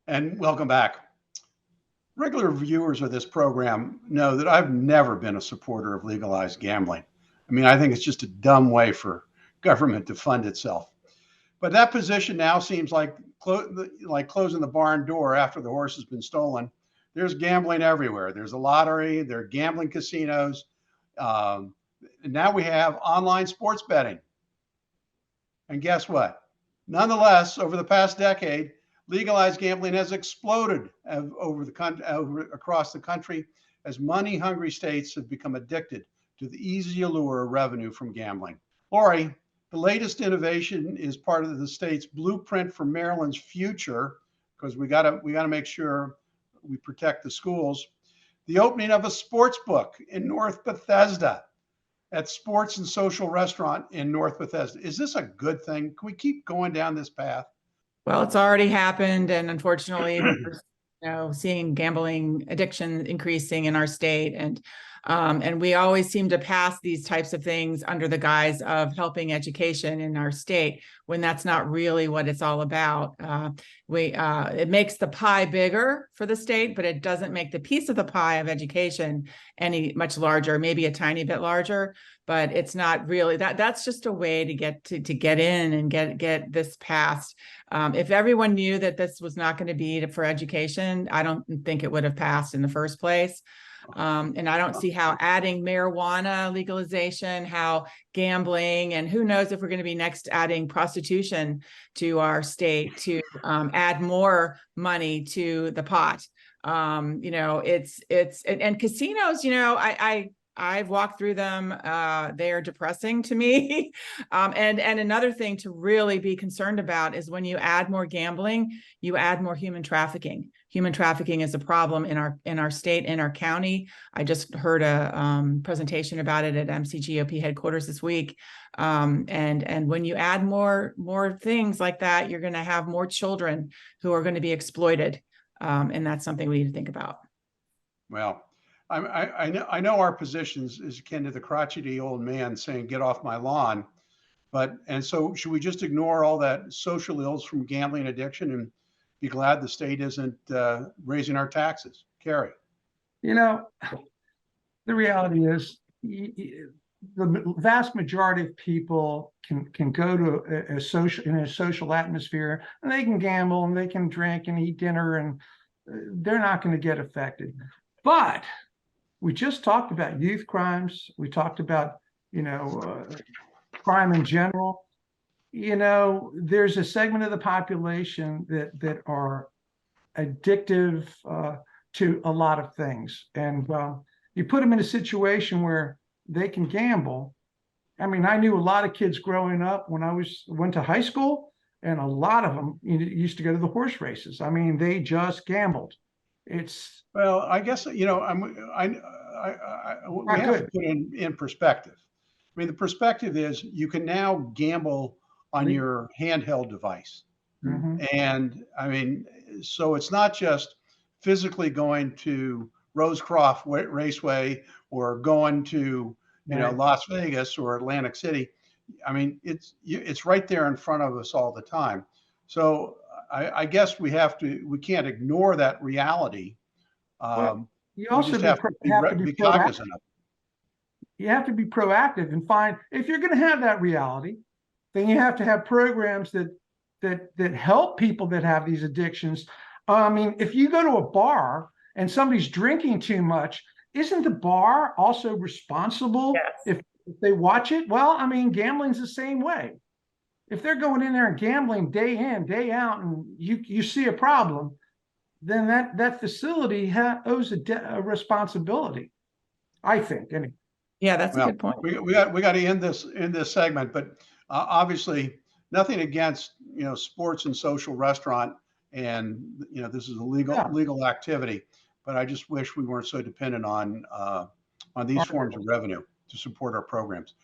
And welcome back. Regular viewers of this program know that I've never been a supporter of legalized gambling. I mean, I think it's just a dumb way for government to fund itself. But that position now seems like closing the barn door after the horse has been stolen. There's gambling everywhere. There's a lottery, there are gambling casinos. And now we have online sports betting. And guess what? Nonetheless, over the past decade, legalized gambling has exploded across the country as money-hungry states have become addicted to the easy allure of revenue from gambling. Laurie, the latest innovation is part of the state's blueprint for Maryland's future, because we got to make sure we protect the schools. The opening of a sports book in North Bethesda at Sports and Social Restaurant in North Bethesda. Is this a good thing? Can we keep going down this path? Well, it's already happened, and unfortunately, we're seeing gambling addiction increasing in our state, and we always seem to pass these types of things under the guise of helping education in our state, when that's not really what it's all about. It makes the pie bigger for the state, but it doesn't make the piece of the pie of education any much larger, maybe a tiny bit larger, but it's not really that's just a way to get in and get this passed. If everyone knew that this was not going to be for education, I don't think it would have passed in the first place. And I don't see how adding marijuana legalization, how gambling, and who knows if we're going to be next adding prostitution to our state to add more money to the pot. And casinos, I've walked through them. They are depressing to me. And another thing to really be concerned about is when you add more gambling, you add more human trafficking. Human trafficking is a problem in our state, in our county. I just heard a presentation about it at MCGOP headquarters this week. And when you add more things like that, you're going to have more children who are going to be exploited. And that's something we need to think about. Well, I know our positions is akin to the crotchety old man saying, "Get off my lawn." And so should we just ignore all that social ills from gambling addiction and be glad the state isn't raising our taxes? Cary. The reality is the vast majority of people can go to a social atmosphere, and they can gamble and they can drink and eat dinner, and they're not going to get affected. But we just talked about youth crimes. We talked about, crime in general. There's a segment of the population that are addictive to a lot of things. And you put them in a situation where they can gamble. I mean, I knew a lot of kids growing up when I went to high school, and a lot of them used to go to the horse races. I mean, they just gambled. Well, I guess, we have to put in perspective. I mean, the perspective is you can now gamble on your handheld device. Mm-hmm. And I mean, so it's not just physically going to Rosecroft Raceway or going to, Las Vegas or Atlantic City. I mean, it's right there in front of us all the time. So I guess we can't ignore that reality. You also have to be cognizant of it. You have to be proactive and find, if you're going to have that reality, then you have to have programs that help people that have these addictions. I mean, if you go to a bar and somebody's drinking too much, isn't the bar also responsible? Yes. If they watch it? Well, I mean, gambling's the same way. If they're going in there and gambling day in, day out, and you see a problem, then that facility owes a responsibility, I think. Anyway. Yeah, that's a good point. We got to end this segment, but obviously nothing against sports and social restaurant, and this is a legal activity, but I just wish we weren't so dependent on these forms of revenue to support our programs.